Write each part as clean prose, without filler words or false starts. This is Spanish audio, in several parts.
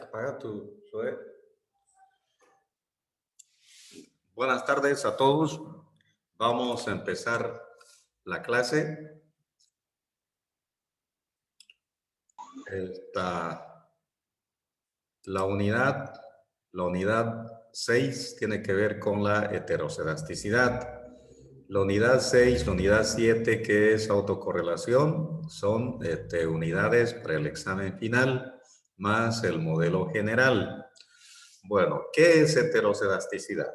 Apaga tu Zoe. Buenas tardes a todos. Vamos a empezar la clase. La unidad 6 tiene que ver con la heterocedasticidad. La unidad 6, la unidad 7, que es autocorrelación, son unidades para el examen final, más el modelo general. Bueno, ¿qué es heterocedasticidad?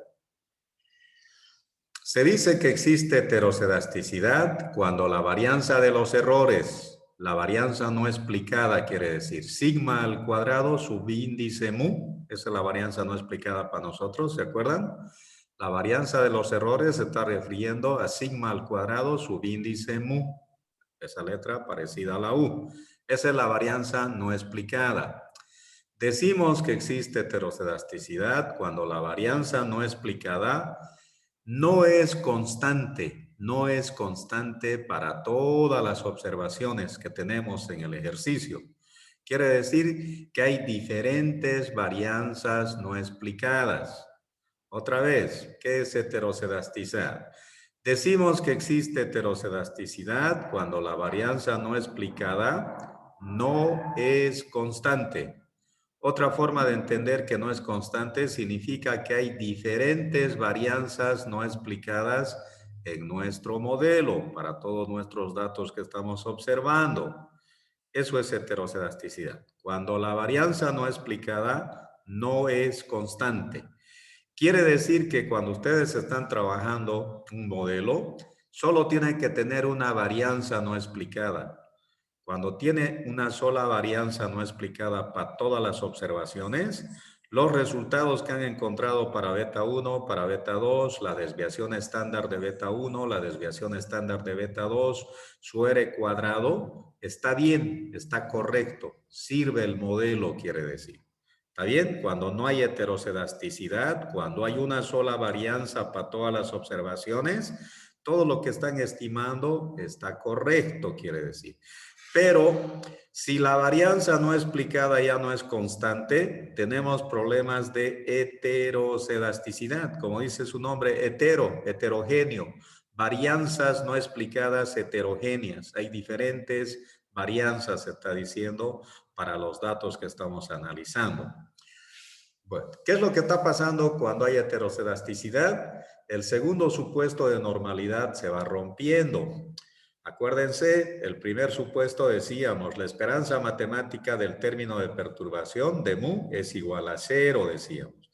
Se dice que existe heterocedasticidad cuando la varianza de los errores, la varianza no explicada, quiere decir sigma al cuadrado, subíndice mu, esa es la varianza no explicada para nosotros, ¿se acuerdan? La varianza de los errores se está refiriendo a sigma al cuadrado, subíndice mu, esa letra parecida a la U. Esa es la varianza no explicada. Decimos que existe heterocedasticidad cuando la varianza no explicada no es constante, no es constante para todas las observaciones que tenemos en el ejercicio. Quiere decir que hay diferentes varianzas no explicadas. Otra vez, ¿qué es heterocedastizar? Decimos que existe heterocedasticidad cuando la varianza no explicada no es constante. Otra forma de entender que no es constante significa que hay diferentes varianzas no explicadas en nuestro modelo para todos nuestros datos que estamos observando. Eso es heterocedasticidad. Cuando la varianza no explicada no es constante. Quiere decir que cuando ustedes están trabajando un modelo, solo tienen que tener una varianza no explicada. Cuando tiene una sola varianza no explicada para todas las observaciones, los resultados que han encontrado para beta 1, para beta 2, la desviación estándar de beta 1, la desviación estándar de beta 2, su R cuadrado, está bien, está correcto, sirve el modelo, quiere decir. ¿Está bien? Cuando no hay heterocedasticidad, cuando hay una sola varianza para todas las observaciones, todo lo que están estimando está correcto, quiere decir. Pero si la varianza no explicada ya no es constante, tenemos problemas de heterocedasticidad, como dice su nombre, heterogéneo, varianzas no explicadas heterogéneas. Hay diferentes varianzas, se está diciendo, para los datos que estamos analizando. Bueno, ¿qué es lo que está pasando cuando hay heterocedasticidad? El segundo supuesto de normalidad se va rompiendo. Acuérdense, el primer supuesto decíamos, la esperanza matemática del término de perturbación de mu es igual a 0, decíamos.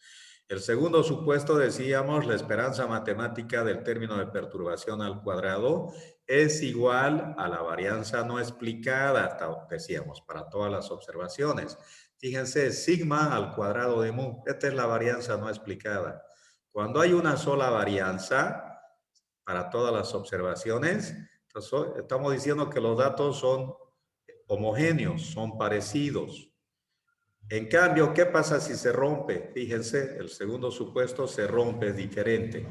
El segundo supuesto decíamos, la esperanza matemática del término de perturbación al cuadrado es igual a la varianza no explicada, decíamos, para todas las observaciones. Fíjense, sigma al cuadrado de mu. Esta es la varianza no explicada. Cuando hay una sola varianza para todas las observaciones, entonces estamos diciendo que los datos son homogéneos, son parecidos. En cambio, ¿qué pasa si se rompe? Fíjense, el segundo supuesto se rompe, es diferente.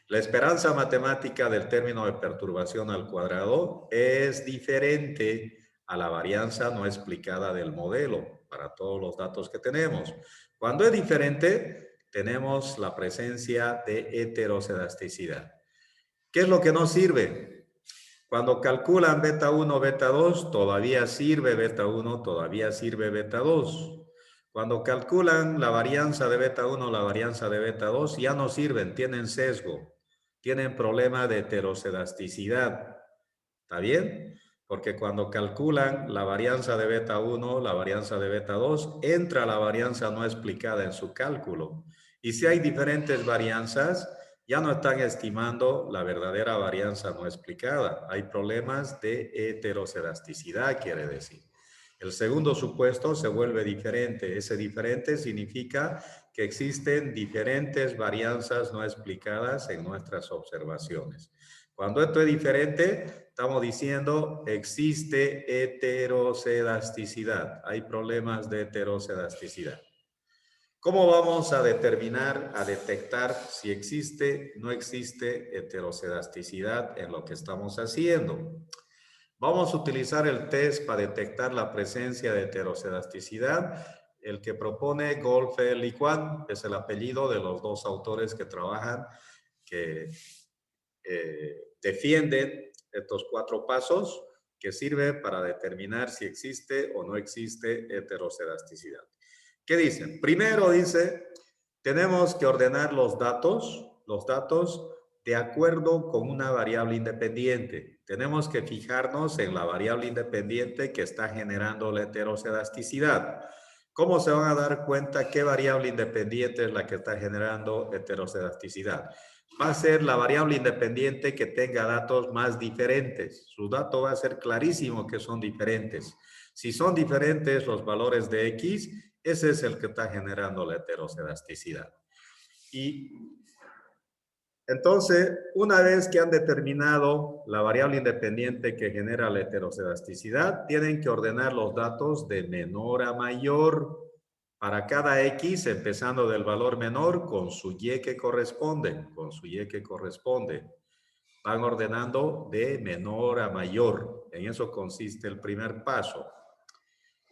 La esperanza matemática del término de perturbación al cuadrado es diferente a la varianza no explicada del modelo para todos los datos que tenemos. Cuando es diferente, tenemos la presencia de heterocedasticidad. ¿Qué es lo que nos sirve? Cuando calculan beta 1, beta 2, todavía sirve beta 1, todavía sirve beta 2. Cuando calculan la varianza de beta 1, la varianza de beta 2, ya no sirven, tienen sesgo, tienen problema de heterocedasticidad. ¿Está bien? Porque cuando calculan la varianza de beta 1, la varianza de beta 2, entra la varianza no explicada en su cálculo. Y si hay diferentes varianzas, ya no están estimando la verdadera varianza no explicada. Hay problemas de heterocedasticidad, quiere decir. El segundo supuesto se vuelve diferente. Ese diferente significa que existen diferentes varianzas no explicadas en nuestras observaciones. Cuando esto es diferente, estamos diciendo existe heterocedasticidad. Hay problemas de heterocedasticidad. ¿Cómo vamos a determinar, a detectar si existe o no existe heterocedasticidad en lo que estamos haciendo? Vamos a utilizar el test para detectar la presencia de heterocedasticidad. El que propone Goldfeld-Liquan es el apellido de los dos autores que trabajan, que defienden estos 4 pasos que sirven para determinar si existe o no existe heterocedasticidad. ¿Qué dicen? Primero dice, tenemos que ordenar los datos de acuerdo con una variable independiente. Tenemos que fijarnos en la variable independiente que está generando la heterocedasticidad. ¿Cómo se van a dar cuenta qué variable independiente es la que está generando heterocedasticidad? Va a ser la variable independiente que tenga datos más diferentes. Su dato va a ser clarísimo que son diferentes. Si son diferentes los valores de X, ese es el que está generando la heterocedasticidad. Y entonces, una vez que han determinado la variable independiente que genera la heterocedasticidad, tienen que ordenar los datos de menor a mayor para cada X, empezando del valor menor con su Y que corresponde, Van ordenando de menor a mayor. En eso consiste el primer paso.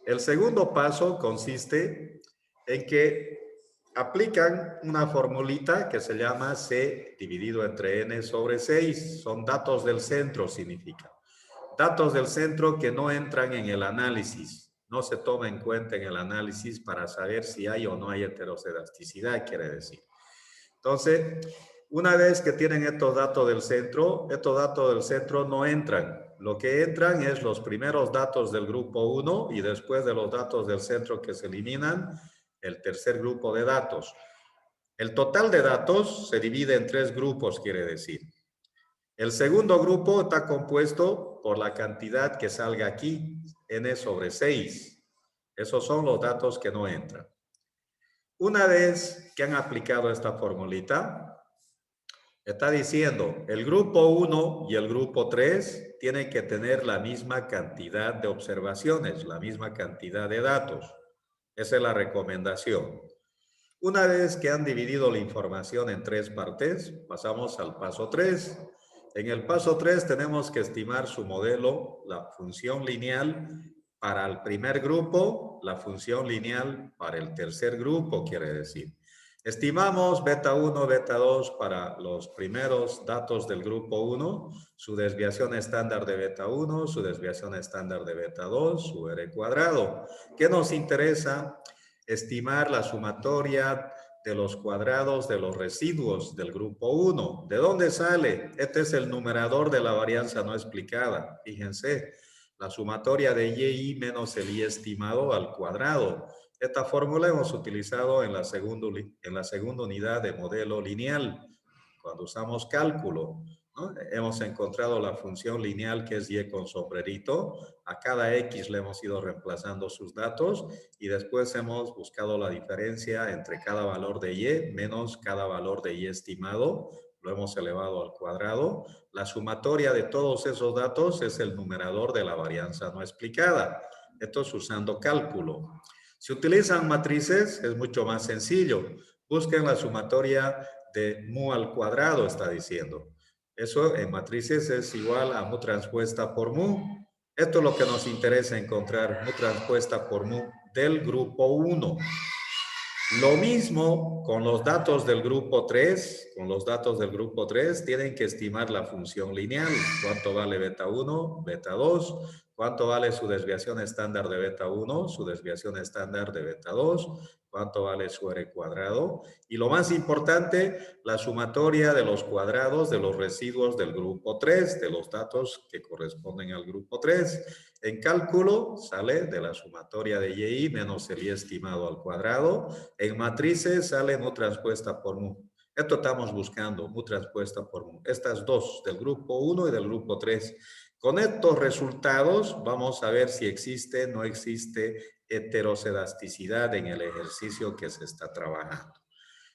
El segundo paso consiste en que aplican una formulita que se llama C dividido entre N sobre 6. Son datos del centro, significa. Datos del centro que no entran en el análisis. No se toma en cuenta en el análisis para saber si hay o no hay heterocedasticidad, quiere decir. Entonces, una vez que tienen estos datos del centro no entran Lo que entran es los primeros datos del grupo 1 y después de los datos del centro que se eliminan, el tercer grupo de datos. El total de datos se divide en 3 grupos, quiere decir. El segundo grupo está compuesto por la cantidad que salga aquí, n sobre 6. Esos son los datos que no entran. Una vez que han aplicado esta formulita, está diciendo, el grupo 1 y el grupo 3 tienen que tener la misma cantidad de observaciones, la misma cantidad de datos. Esa es la recomendación. Una vez que han dividido la información en 3 partes, pasamos al paso 3. En el paso 3 tenemos que estimar su modelo, la función lineal para el primer grupo, la función lineal para el tercer grupo, quiere decir. Estimamos beta 1, beta 2 para los primeros datos del grupo 1, su desviación estándar de beta 1, su desviación estándar de beta 2, su R cuadrado. ¿Qué nos interesa? Estimar la sumatoria de los cuadrados de los residuos del grupo 1. ¿De dónde sale? Este es el numerador de la varianza no explicada. Fíjense, la sumatoria de y menos el y estimado al cuadrado. Esta fórmula hemos utilizado en la segunda unidad de modelo lineal, cuando usamos cálculo, ¿no? Hemos encontrado la función lineal que es y con sombrerito. A cada x le hemos ido reemplazando sus datos y después hemos buscado la diferencia entre cada valor de y menos cada valor de y estimado. Lo hemos elevado al cuadrado. La sumatoria de todos esos datos es el numerador de la varianza no explicada. Esto es usando cálculo. Si utilizan matrices, es mucho más sencillo. Busquen la sumatoria de mu al cuadrado, está diciendo. Eso en matrices es igual a mu transpuesta por mu. Esto es lo que nos interesa encontrar, mu transpuesta por mu del grupo 1. Lo mismo con los datos del grupo 3. Con los datos del grupo 3 tienen que estimar la función lineal. ¿Cuánto vale beta 1, beta 2? ¿Cuánto vale su desviación estándar de beta 1, su desviación estándar de beta 2? ¿Cuánto vale su R cuadrado? Y lo más importante, la sumatoria de los cuadrados de los residuos del grupo 3, de los datos que corresponden al grupo 3. En cálculo sale de la sumatoria de y menos el y estimado al cuadrado. En matrices sale mu transpuesta por mu. Esto estamos buscando, mu transpuesta por mu. Estas dos, del grupo 1 y del grupo 3. Con estos resultados vamos a ver si existe o no existe heterocedasticidad en el ejercicio que se está trabajando.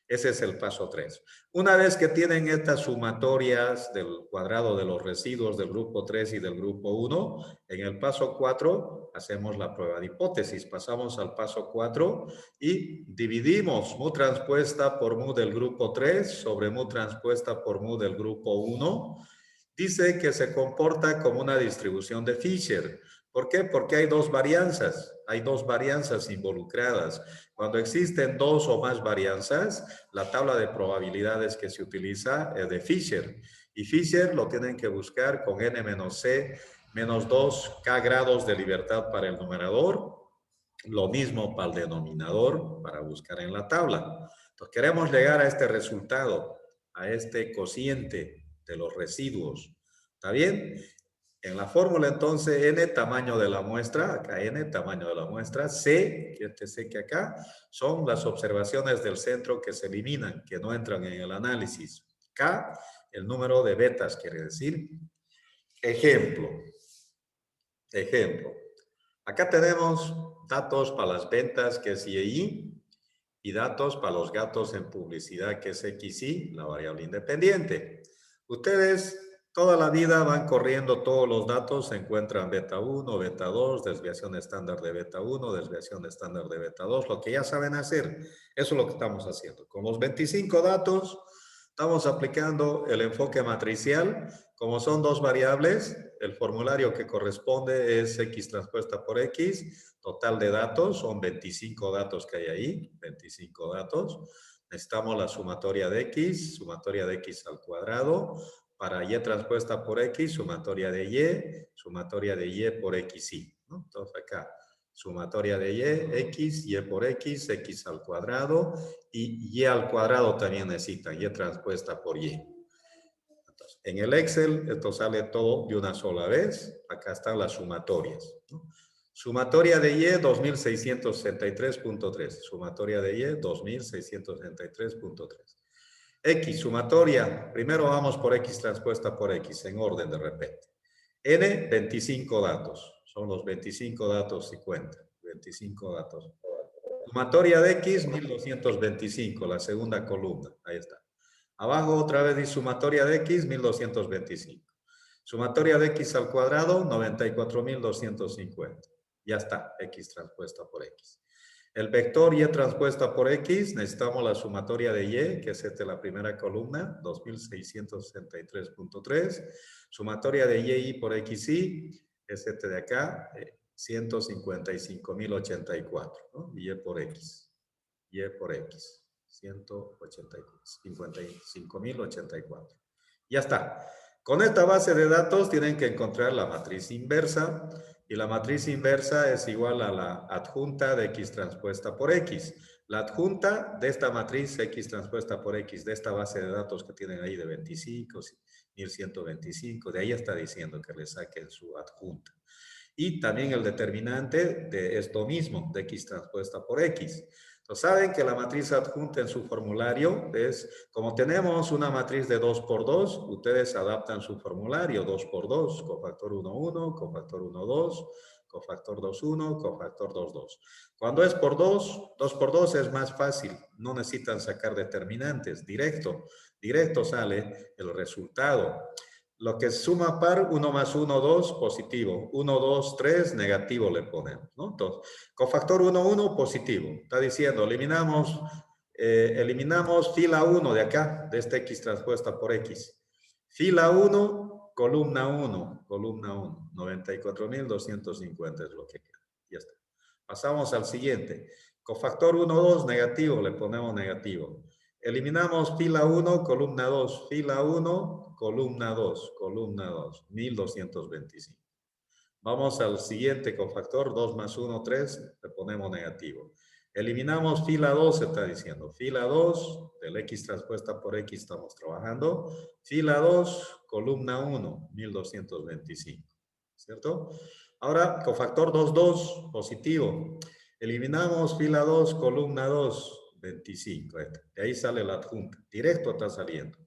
Ese es el paso 3. Una vez que tienen estas sumatorias del cuadrado de los residuos del grupo 3 y del grupo 1, en el paso 4 hacemos la prueba de hipótesis. Pasamos al paso 4 y dividimos mu transpuesta por mu del grupo 3 sobre mu transpuesta por mu del grupo 1. Dice que se comporta como una distribución de Fisher. ¿Por qué? Porque hay dos varianzas involucradas. Cuando existen dos o más varianzas, la tabla de probabilidades que se utiliza es de Fisher. Y Fisher lo tienen que buscar con n menos c menos 2k grados de libertad para el numerador. Lo mismo para el denominador, para buscar en la tabla. Entonces queremos llegar a este resultado, a este cociente de los residuos. ¿Está bien? En la fórmula entonces n tamaño de la muestra, acá n tamaño de la muestra, c, que este c que acá, son las observaciones del centro que se eliminan, que no entran en el análisis. K, el número de betas, quiere decir. Ejemplo. Acá tenemos datos para las ventas, que es YI, y datos para los gastos en publicidad, que es XY, la variable independiente. Ustedes toda la vida van corriendo todos los datos, se encuentran beta 1, beta 2, desviación estándar de beta 1, desviación estándar de beta 2, lo que ya saben hacer. Eso es lo que estamos haciendo. Con los 25 datos, estamos aplicando el enfoque matricial. Como son dos variables, el formulario que corresponde es X transpuesta por X. Total de datos, son 25 datos que hay ahí, 25 datos. Necesitamos la sumatoria de X al cuadrado. Para Y transpuesta por X, sumatoria de Y por XY, ¿no? Entonces acá, sumatoria de Y por X, X al cuadrado, y Y al cuadrado también necesitan, Y transpuesta por Y. Entonces, En el Excel esto sale todo de una sola vez. Acá están las sumatorias, ¿no? Sumatoria de Y 2663.3. Sumatoria de Y 2663.3. X, sumatoria. Primero vamos por X transpuesta por X en orden de repente. N, 25 datos. Son los 25 datos y cuenta. 25 datos. Sumatoria de X, 1225, la segunda columna. Ahí está. Abajo otra vez dice sumatoria de X, 1225. Sumatoria de X al cuadrado, 94.250. Ya está, X transpuesta por X. El vector Y transpuesta por X, necesitamos la sumatoria de Y, que es la primera columna, 2663.3. Sumatoria de Y por XY, es de acá, 155.084, ¿no? Y por X. Y por X. 155.084. Ya está. Con esta base de datos tienen que encontrar la matriz inversa. Y la matriz inversa es igual a la adjunta de X transpuesta por X. La adjunta de esta matriz X transpuesta por X, de esta base de datos que tienen ahí de 25, 1125, de ahí está diciendo que le saquen su adjunta. Y también el determinante de esto mismo, de X transpuesta por X. Entonces, saben que la matriz adjunta en su formulario es, como tenemos una matriz de 2 por 2, ustedes adaptan su formulario 2 por 2, cofactor 1, 1, cofactor 1, 2, cofactor 2, 1, cofactor 2, 2. Cuando es por 2, 2 por 2 es más fácil, no necesitan sacar determinantes, directo sale el resultado. Lo que suma par, 1 más 1, 2, positivo. 1, 2, 3, negativo le ponemos, ¿no? Entonces, cofactor 1, 1, positivo. Está diciendo, eliminamos fila 1 de acá, de este X transpuesta por X. Fila 1, columna 1, 94.250 es lo que queda. Ya está. Pasamos al siguiente. Cofactor 1, 2, negativo, le ponemos negativo. Eliminamos fila 1, columna 2, fila 1, columna 2, 1225. Vamos al siguiente cofactor, 2 más 1, 3, le ponemos negativo. Eliminamos fila 2, se está diciendo. Fila 2, del X transpuesta por X estamos trabajando. Fila 2, columna 1, 1225. ¿Cierto? Ahora, cofactor 2, 2, positivo. Eliminamos fila 2, columna 2, 25. De ahí sale la adjunta. Directo está saliendo.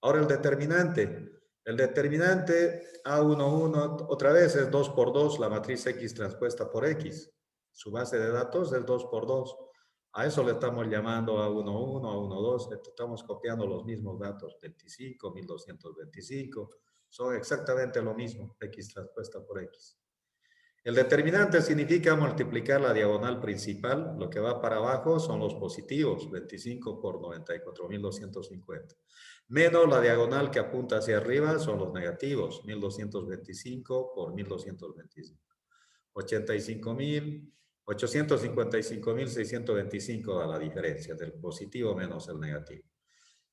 Ahora el determinante. El determinante A11, otra vez es 2 por 2, la matriz X transpuesta por X. Su base de datos es 2 por 2. A eso le estamos llamando A11, A12. Estamos copiando los mismos datos. 25, 1225. Son exactamente lo mismo. X transpuesta por X. El determinante significa multiplicar la diagonal principal. Lo que va para abajo son los positivos, 25 por 94.250. Menos la diagonal que apunta hacia arriba son los negativos, 1.225 por 1.225. 855.625 da la diferencia del positivo menos el negativo.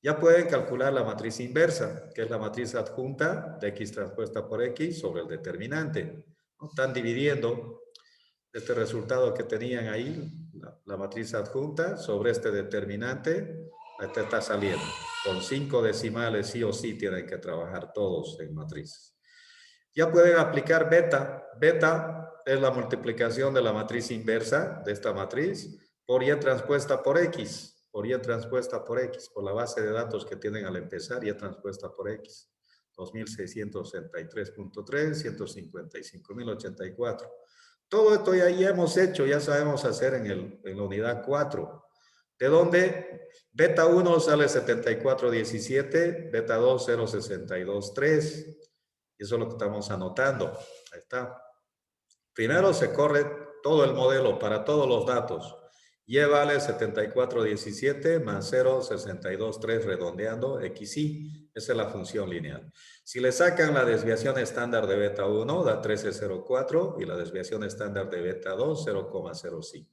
Ya pueden calcular la matriz inversa, que es la matriz adjunta de X transpuesta por X sobre el determinante. Están dividiendo este resultado que tenían ahí, la matriz adjunta, sobre este determinante. Este está saliendo. Con 5 decimales sí o sí tienen que trabajar todos en matrices. Ya pueden aplicar beta. Beta es la multiplicación de la matriz inversa de esta matriz por Y transpuesta por X. Por Y transpuesta por X. Por la base de datos que tienen al empezar, Y transpuesta por X. 2663.3, 155.084. Todo esto ya hemos hecho, ya sabemos hacer en la unidad 4. De donde beta 1 sale 7417, beta 2 062.3. Eso es lo que estamos anotando. Ahí está. Primero se corre todo el modelo para todos los datos. Y vale 7417 más 062.3 redondeando XY. Esa es la función lineal. Si le sacan la desviación estándar de beta 1, da 1304 y la desviación estándar de beta 2, 0,05.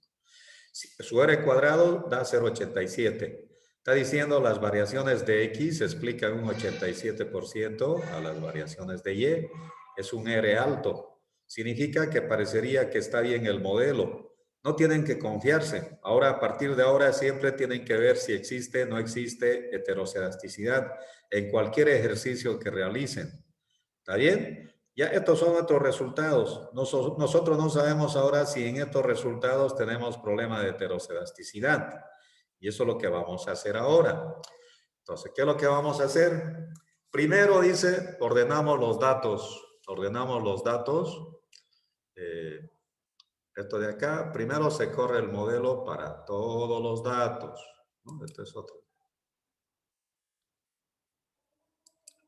Su R cuadrado da 0,87. Está diciendo las variaciones de X explican un 87% a las variaciones de Y. Es un R alto. Significa que parecería que está bien el modelo. No tienen que confiarse. Ahora, a partir de ahora, siempre tienen que ver si existe o no existe heterocedasticidad en cualquier ejercicio que realicen. ¿Está bien? Ya estos son nuestros resultados. Nosotros no sabemos ahora si en estos resultados tenemos problema de heterocedasticidad. Y eso es lo que vamos a hacer ahora. Entonces, ¿qué es lo que vamos a hacer? Primero dice, ordenamos los datos. Ordenamos los datos. Esto de acá, primero se corre el modelo para todos los datos, ¿no? Este es otro.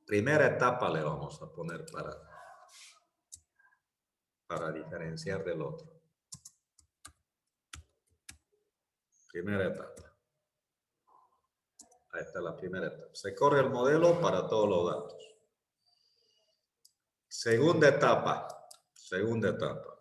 Primera etapa le vamos a poner para diferenciar del otro. Primera etapa. Ahí está la primera etapa. Se corre el modelo para todos los datos. Segunda etapa. Segunda etapa.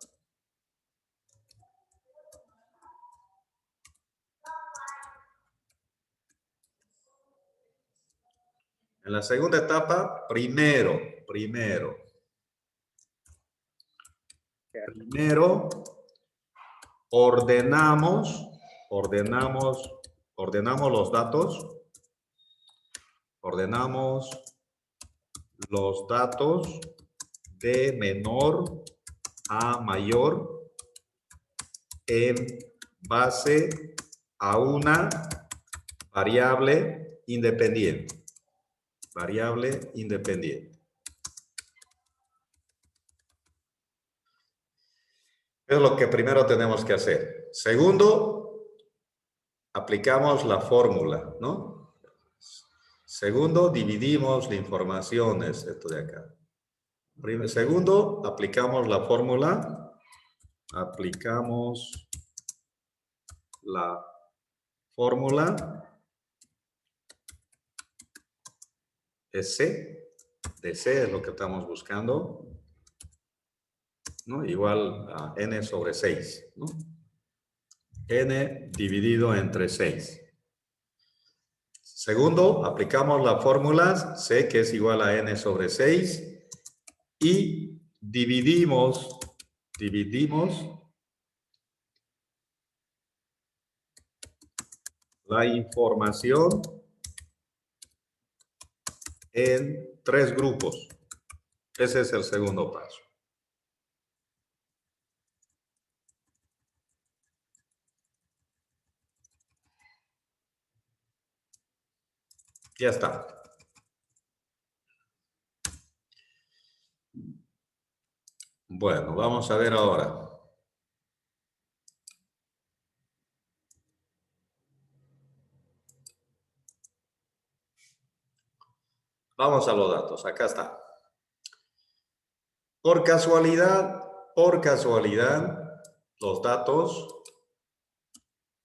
En la segunda etapa, primero ordenamos los datos. Ordenamos los datos de menor a mayor en base a una variable independiente. Variable independiente. Es lo que primero tenemos que hacer. Segundo, aplicamos la fórmula, ¿no? Segundo, dividimos la información, es esto de acá. Segundo, aplicamos la fórmula. Aplicamos la fórmula es C. De C es lo que estamos buscando, ¿no? Igual a n sobre 6, ¿no? N dividido entre 6. Segundo, aplicamos la fórmula C, que es igual a n sobre 6, y dividimos la información en 3 grupos. Ese es el segundo paso. Ya está. Bueno, vamos a ver ahora. Vamos a los datos. Acá está. Por casualidad, los datos,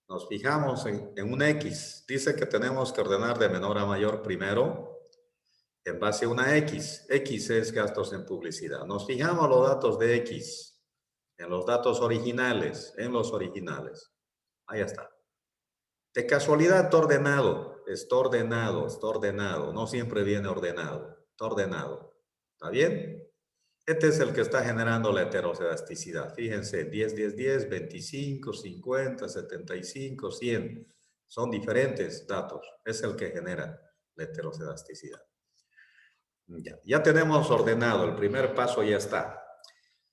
nos fijamos en un X. Dice que tenemos que ordenar de menor a mayor primero en base a una X. X es gastos en publicidad. Nos fijamos los datos de X en los datos originales, Ahí está. De casualidad está ordenado. Está ordenado. No siempre viene ordenado. Está ordenado. ¿Está bien? Este es el que está generando la heterocedasticidad. Fíjense, 10, 10, 10, 25, 50, 75, 100. Son diferentes datos. Es el que genera la heterocedasticidad. Ya tenemos ordenado. El primer paso ya está.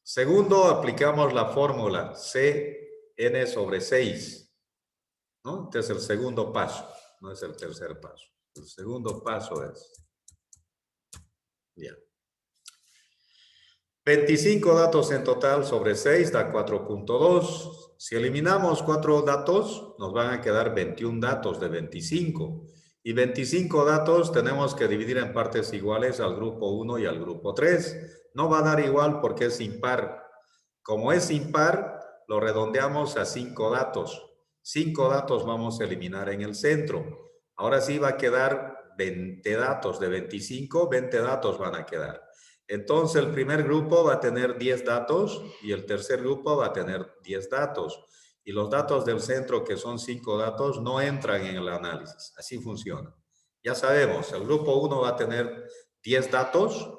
Segundo, aplicamos la fórmula CN sobre 6. ¿No? Este es el segundo paso. No es el tercer paso. El segundo paso es... Ya. 25 datos en total sobre 6 da 4.2. Si eliminamos 4 datos, nos van a quedar 21 datos de 25. Y 25 datos tenemos que dividir en partes iguales al grupo 1 y al grupo 3. No va a dar igual porque es impar. Como es impar, lo redondeamos a 5 datos. 5 datos vamos a eliminar en el centro. Ahora sí va a quedar 20 datos de 25, 20 datos van a quedar. Entonces, el primer grupo va a tener 10 datos y el tercer grupo va a tener 10 datos. Y los datos del centro, que son 5 datos, no entran en el análisis. Así funciona. Ya sabemos, el grupo 1 va a tener 10 datos.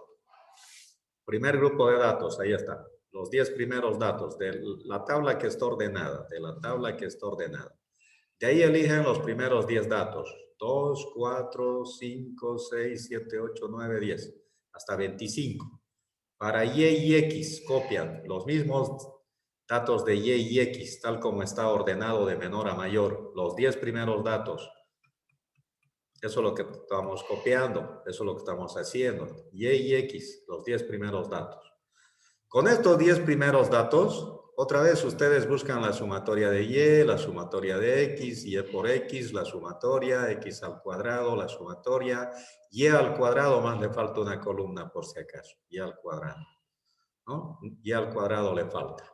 Primer grupo de datos, ahí está. los 10 primeros datos de la tabla que está ordenada, De ahí eligen los primeros 10 datos. 2, 4, 5, 6, 7, 8, 9, 10. Hasta 25. Para Y y X copian los mismos datos de Y y X, tal como está ordenado de menor a mayor. Los 10 primeros datos. Eso es lo que estamos copiando. Eso es lo que estamos haciendo. Y y X, los 10 primeros datos. Con estos 10 primeros datos, otra vez ustedes buscan la sumatoria de Y, la sumatoria de X, Y por X, la sumatoria, X al cuadrado, la sumatoria, Y al cuadrado, más le falta una columna por si acaso, Y al cuadrado, ¿no? Y al cuadrado le falta.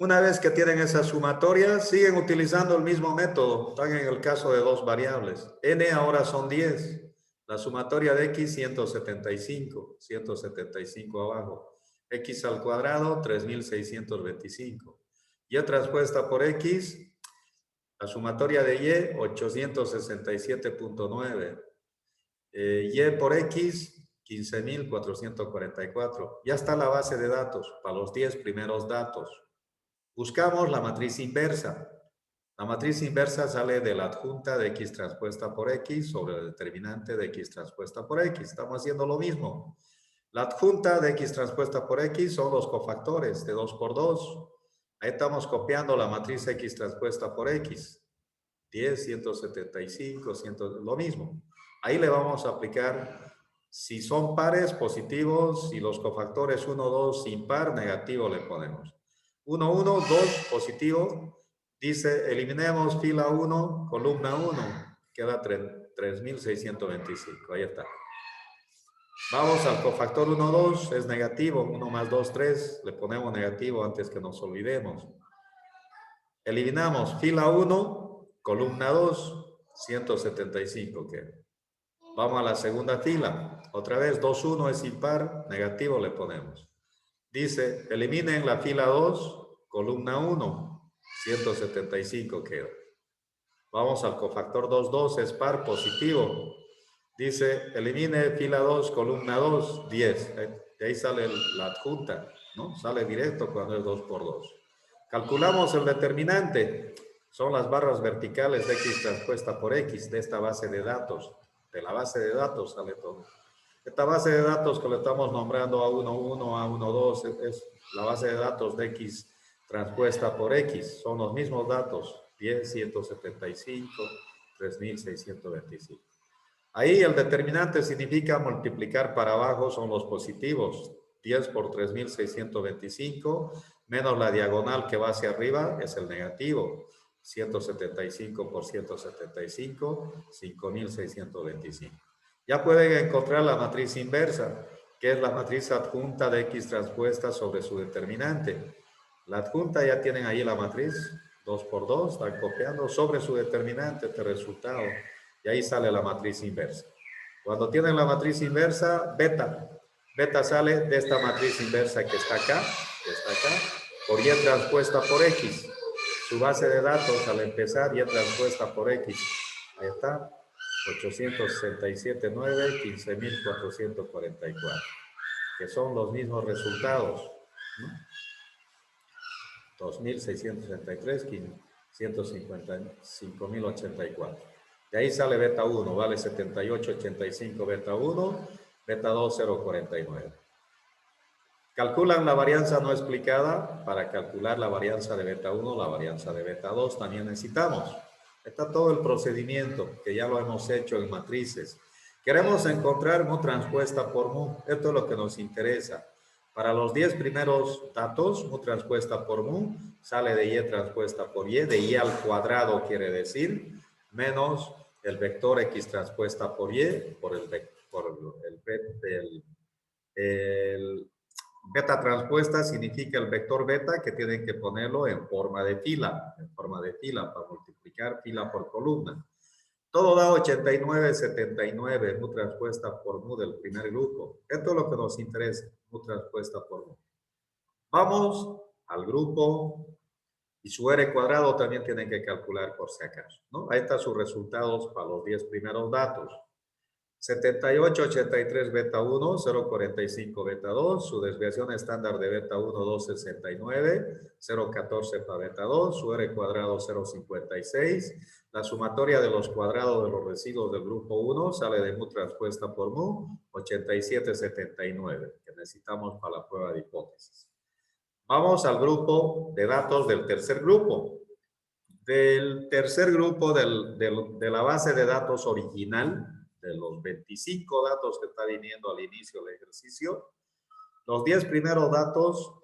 Una vez que tienen esa sumatoria, siguen utilizando el mismo método. Están en el caso de dos variables. N ahora son 10. La sumatoria de X, 175. 175 abajo. X al cuadrado, 3625. Y transpuesta por X, la sumatoria de Y, 867.9. Y por X, 15.444. Ya está la base de datos para los 10 primeros datos. Buscamos la matriz inversa. La matriz inversa sale de la adjunta de X transpuesta por X sobre el determinante de X transpuesta por X. Estamos haciendo lo mismo. La adjunta de X transpuesta por X son los cofactores de 2 por 2. Ahí estamos copiando la matriz X transpuesta por X. 10, 175, 100, lo mismo. Ahí le vamos a aplicar, si son pares, positivos, si los cofactores 1, 2, impar, negativo le ponemos. 1, 1, 2, positivo. Dice, eliminemos fila 1, columna 1. Queda 3.625. Ahí está. Vamos al cofactor 1, 2, es negativo. 1 más 2, 3. Le ponemos negativo antes que nos olvidemos. Eliminamos fila 1, columna 2, 175 queda. Vamos a la segunda fila. Otra vez, 2, 1 es impar, negativo le ponemos. Dice, eliminen la fila 2, columna 1, 175 queda. Vamos al cofactor 2, 2, es par, positivo. Dice, elimine fila 2, columna 2, 10. De ahí sale la adjunta, ¿no? Sale directo cuando es 2 por 2. Calculamos el determinante. Son las barras verticales de X transpuesta por X de esta base de datos. De la base de datos sale todo. Esta base de datos que le estamos nombrando A11, A12, es la base de datos de X transpuesta por X. Son los mismos datos. 10, 175, 3625. Ahí el determinante significa multiplicar para abajo, son los positivos. 10 por 3625 menos la diagonal que va hacia arriba es el negativo. 175 por 175, 5625. Ya pueden encontrar la matriz inversa, que es la matriz adjunta de X transpuesta sobre su determinante. La adjunta ya tienen ahí la matriz, 2 por 2, están copiando sobre su determinante este resultado. Y ahí sale la matriz inversa. Cuando tienen la matriz inversa, beta. Beta sale de esta matriz inversa que está acá, por Y transpuesta por X. Su base de datos al empezar, Y transpuesta por X. Ahí está, 867.9, 15.444. Que son los mismos resultados, ¿no? 2.663, 155.084. De ahí sale beta 1, vale 78.85 beta 1, beta 2, 0.49. Calculan la varianza no explicada. Para calcular la varianza de beta 1, la varianza de beta 2 también necesitamos. Está todo el procedimiento que ya lo hemos hecho en matrices. Queremos encontrar mu transpuesta por mu. Esto es lo que nos interesa. Para los 10 primeros datos, mu transpuesta por mu, sale de Y transpuesta por Y, de Y al cuadrado quiere decir, menos el vector X transpuesta por Y, por el beta transpuesta significa el vector beta que tienen que ponerlo en forma de fila para multiplicar fila por columna. Todo da 89,79 mu transpuesta por mu del primer grupo. Esto es lo que nos interesa, mu transpuesta por mu. Vamos al grupo y su R cuadrado también tienen que calcular por si acaso, ¿no? Ahí están sus resultados para los 10 primeros datos. 78,83 beta 1, 0,45 beta 2, su desviación estándar de beta 1, 2,69, 0,14 para beta 2, su R cuadrado 0,56. La sumatoria de los cuadrados de los residuos del grupo 1 sale de mu transpuesta por mu, 87,79, que necesitamos para la prueba de hipótesis. Vamos al grupo de datos del tercer grupo. Del tercer grupo de la base de datos original, de los 25 datos que está viniendo al inicio del ejercicio, los 10 primeros datos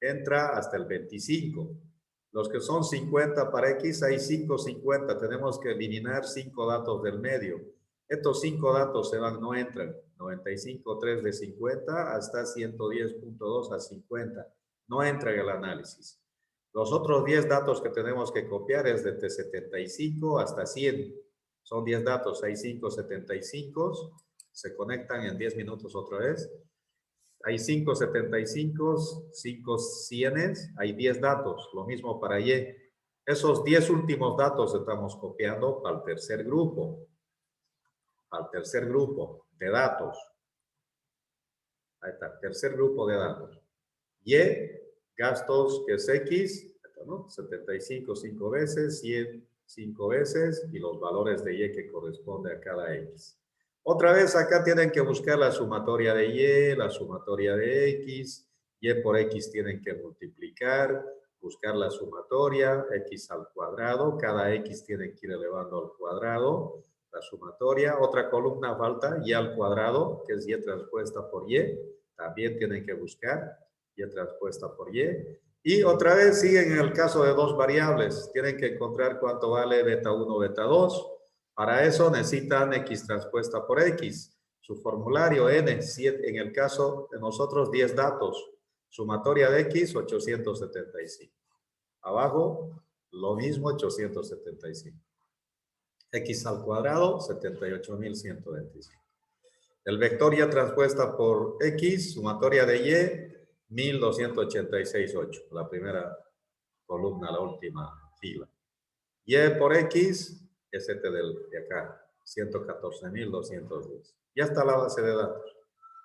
entra hasta el 25. Los que son 50 para X, hay 5, 50. Tenemos que eliminar 5 datos del medio. Estos 5 datos se van, no entran. 95,3 de 50 hasta 110,2 a 50. No entra en el análisis. Los otros 10 datos que tenemos que copiar es desde 75 hasta 100. Son 10 datos, hay 5 75, se conectan en 10 minutos otra vez. Hay 5 75, 5 100, hay 10 datos, lo mismo para Y. Esos 10 últimos datos estamos copiando para el tercer grupo. Al tercer grupo de datos. Ahí está, tercer grupo de datos. Y, gastos que es X, ¿no? 75 5 veces, 100 5 veces y los valores de Y que corresponde a cada X. Otra vez acá tienen que buscar la sumatoria de Y, la sumatoria de X. Y por X tienen que multiplicar, buscar la sumatoria, X al cuadrado. Cada X tienen que ir elevando al cuadrado. La sumatoria, otra columna falta, Y al cuadrado, que es Y transpuesta por Y. También tienen que buscar Y transpuesta por Y. Y otra vez siguen en el caso de dos variables. Tienen que encontrar cuánto vale beta 1, beta 2. Para eso necesitan X transpuesta por X. Su formulario N, en el caso de nosotros 10 datos. Sumatoria de X, 875. Abajo, lo mismo, 875. X al cuadrado, 78.125. El vector Y transpuesta por X, sumatoria de Y, 1286,8. La primera columna, la última fila. Y por X es este de acá, 114.210. Ya está la base de datos.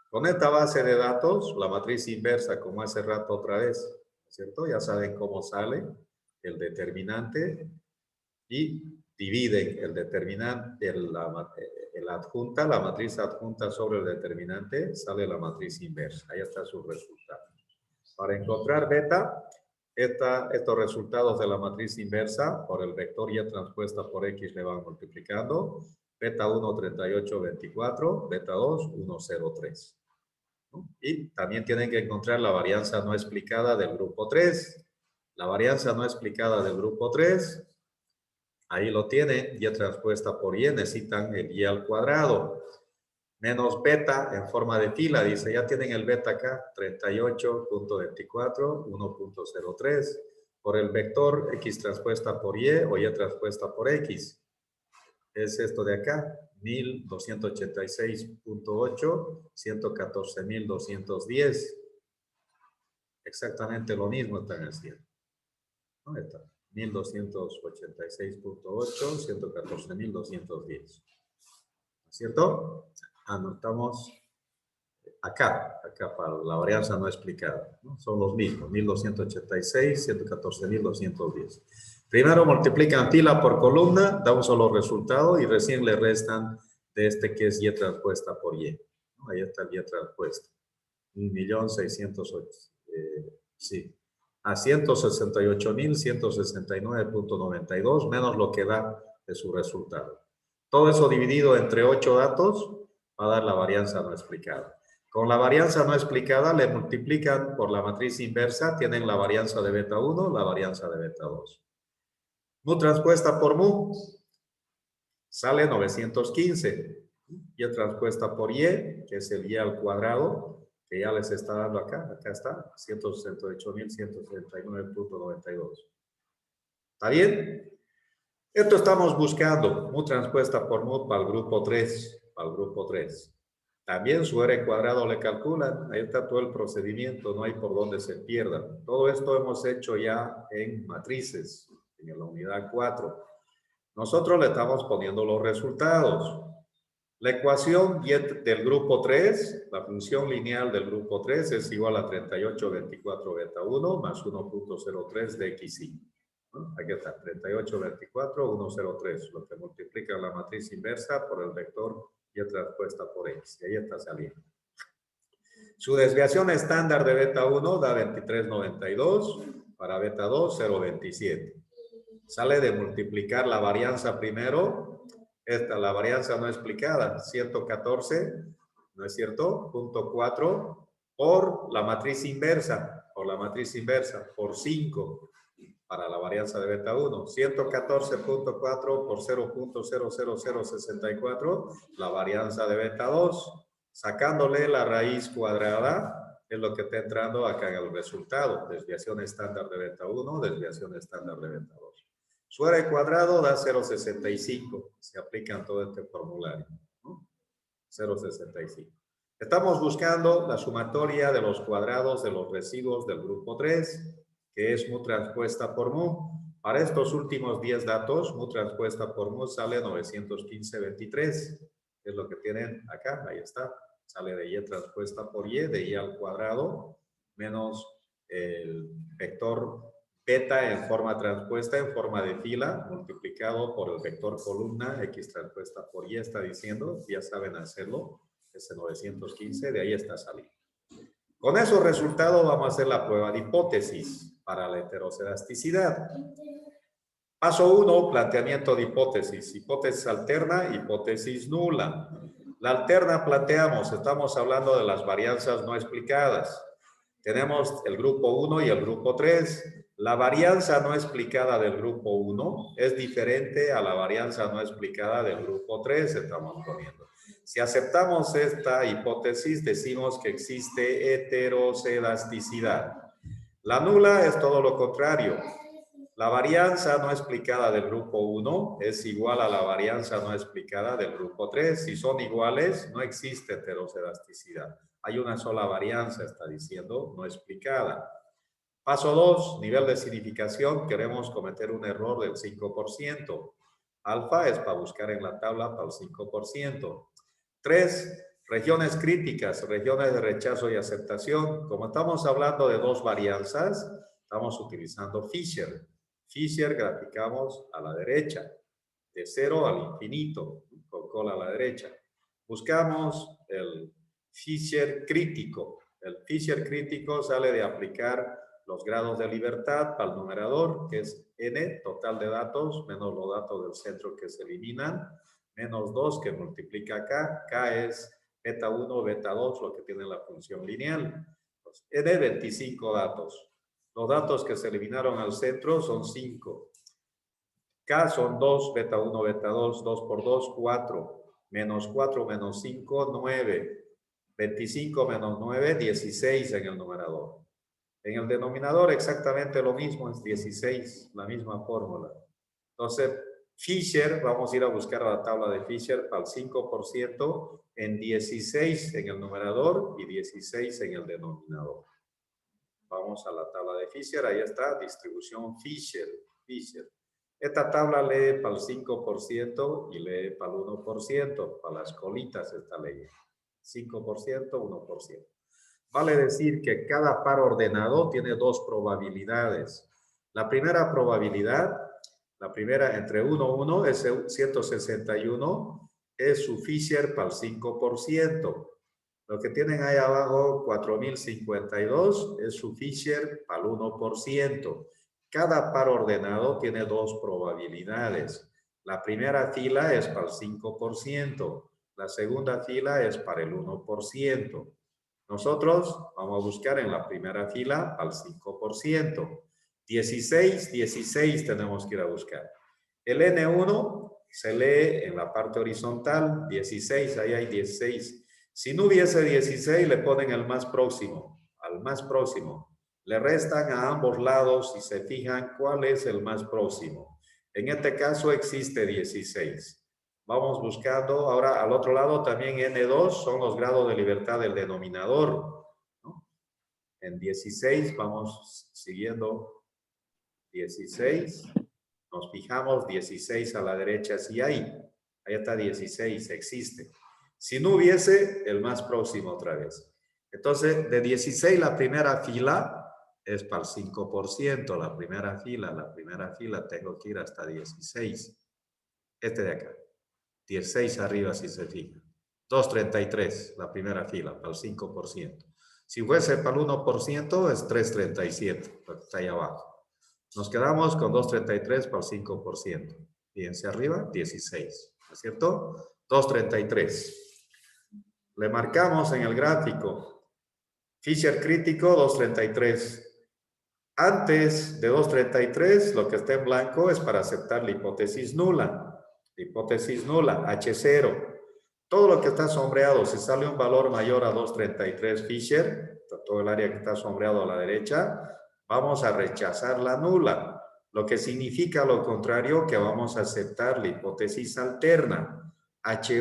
Con esta base de datos, la matriz inversa, como hace rato otra vez, ¿cierto? Ya saben cómo sale el determinante y dividen el determinante, la adjunta, la matriz adjunta sobre el determinante, sale la matriz inversa. Ahí está su resultado. Para encontrar beta, estos resultados de la matriz inversa por el vector Y transpuesta por X le van multiplicando. Beta 1, 38,24. Beta 2, 1,03. ¿No? Y también tienen que encontrar la varianza no explicada del grupo 3. La varianza no explicada del grupo 3, ahí lo tienen, Y transpuesta por Y, necesitan el Y al cuadrado. Menos beta en forma de fila, dice, ya tienen el beta acá, 38,24, 1,03, por el vector X transpuesta por Y o Y transpuesta por X. Es esto de acá, 1286,8, 114.210. Exactamente lo mismo están haciendo. ¿Dónde está? 1286,8, 114.210. ¿Cierto? Anotamos acá para la varianza no explicada, ¿no? Son los mismos, 1286, 114.210. Primero multiplican fila por columna, da un solo resultado y recién le restan de este que es Y transpuesta por Y. ¿No? Ahí está el Y transpuesta. 1.608.000, sí. A 168.169,92 menos lo que da de su resultado. Todo eso dividido entre 8 datos va a dar la varianza no explicada. Con la varianza no explicada le multiplican por la matriz inversa, tienen la varianza de beta 1, la varianza de beta 2. Mu transpuesta por mu sale 915. Y transpuesta por Y, que es el Y al cuadrado, que ya les está dando acá está, 168.169,92. ¿Está bien? Esto estamos buscando, mu transpuesta por mu para el grupo 3, También su R cuadrado le calculan, ahí está todo el procedimiento, no hay por dónde se pierda. Todo esto hemos hecho ya en matrices, en la unidad 4. Nosotros le estamos poniendo los resultados. La ecuación del grupo 3, la función lineal del grupo 3 es igual a 3824 beta 1 más 1.03 de xy. ¿No? Aquí está, 3824, 103, lo que multiplica la matriz inversa por el vector y transpuesta por x. Y ahí está saliendo. Su desviación estándar de beta 1 da 2392, para beta 2, 0.27. Sale de multiplicar la varianza primero. La varianza no explicada, 114, ¿no es cierto? Punto 4 por la matriz inversa, por 5 para la varianza de beta 1. 114.4 por 0.00064, la varianza de beta 2. Sacándole la raíz cuadrada, es lo que está entrando acá en el resultado. Desviación estándar de beta 1, desviación estándar de beta 2. Su R cuadrado da 0.65. Se aplica en todo este formulario, ¿no? 0.65. Estamos buscando la sumatoria de los cuadrados de los residuos del grupo 3, que es mu transpuesta por mu. Para estos últimos 10 datos, mu transpuesta por mu sale 915.23. Es lo que tienen acá, ahí está. Sale de y transpuesta por y, de y al cuadrado, menos el vector beta en forma transpuesta, en forma de fila, multiplicado por el vector columna, x transpuesta por y, está diciendo, ya saben hacerlo, ese 915, de ahí está saliendo. Con esos resultados vamos a hacer la prueba de hipótesis para la heterocedasticidad. Paso 1, planteamiento de hipótesis. Hipótesis alterna, hipótesis nula. La alterna planteamos, estamos hablando de las varianzas no explicadas. Tenemos el grupo 1 y el grupo 3. La varianza no explicada del grupo 1 es diferente a la varianza no explicada del grupo 3, estamos poniendo. Si aceptamos esta hipótesis, decimos que existe heterocedasticidad. La nula es todo lo contrario. La varianza no explicada del grupo 1 es igual a la varianza no explicada del grupo 3. Si son iguales, no existe heterocedasticidad. Hay una sola varianza, está diciendo, no explicada. Paso 2, nivel de significación. Queremos cometer un error del 5%. Alfa es para buscar en la tabla para el 5%. 3, regiones críticas, regiones de rechazo y aceptación. Como estamos hablando de dos varianzas, estamos utilizando Fisher. Fisher graficamos a la derecha, de 0 al infinito, con cola a la derecha. Buscamos el Fisher crítico. El Fisher crítico sale de aplicar los grados de libertad para el numerador, que es n, total de datos, menos los datos del centro que se eliminan, menos 2 que multiplica acá, k es beta 1, beta 2, lo que tiene la función lineal. Pues, n, 25 datos. Los datos que se eliminaron al centro son 5. K son 2, beta 1, beta 2, 2 por 2, 4. Menos 4, menos 5, 9. 25 menos 9, 16 en el numerador. En el denominador exactamente lo mismo, es 16, la misma fórmula. Entonces, Fisher, vamos a ir a buscar a la tabla de Fisher para el 5% en 16 en el numerador y 16 en el denominador. Vamos a la tabla de Fisher, ahí está, distribución Fisher. Esta tabla lee para el 5% y lee para el 1%, para las colitas esta ley. 5%, 1%. Vale decir que cada par ordenado tiene dos probabilidades. La primera probabilidad, la primera entre 1 y 1 es 161, es su Fisher para el 5%. Lo que tienen ahí abajo, 4052, es su Fisher para el 1%. Cada par ordenado tiene dos probabilidades. La primera fila es para el 5%, la segunda fila es para el 1%. Nosotros vamos a buscar en la primera fila al 5%. 16, 16 tenemos que ir a buscar. El N1 se lee en la parte horizontal, 16, ahí hay 16. Si no hubiese 16, le ponen el más próximo, al más próximo. Le restan a ambos lados y se fijan cuál es el más próximo. En este caso existe 16. Vamos buscando, ahora al otro lado también N2 son los grados de libertad del denominador, ¿no? En 16 vamos siguiendo 16, nos fijamos 16 a la derecha, sí hay, ahí está 16, existe. Si no hubiese, el más próximo otra vez. Entonces, de 16 la primera fila es para el 5%. La primera fila tengo que ir hasta 16. Este de acá. 16 arriba si se fija. 2.33 la primera fila para el 5%. Si fuese para el 1% es 3.37, lo que está ahí abajo. Nos quedamos con 2.33 para el 5%. Fíjense arriba, 16, ¿no es cierto? 2.33. Le marcamos en el gráfico. Fisher crítico, 2.33. Antes de 2.33, lo que está en blanco es para aceptar la hipótesis nula. La hipótesis nula, H0. Todo lo que está sombreado, si sale un valor mayor a 2.33 Fisher, todo el área que está sombreado a la derecha, vamos a rechazar la nula. Lo que significa lo contrario, que vamos a aceptar la hipótesis alterna. H1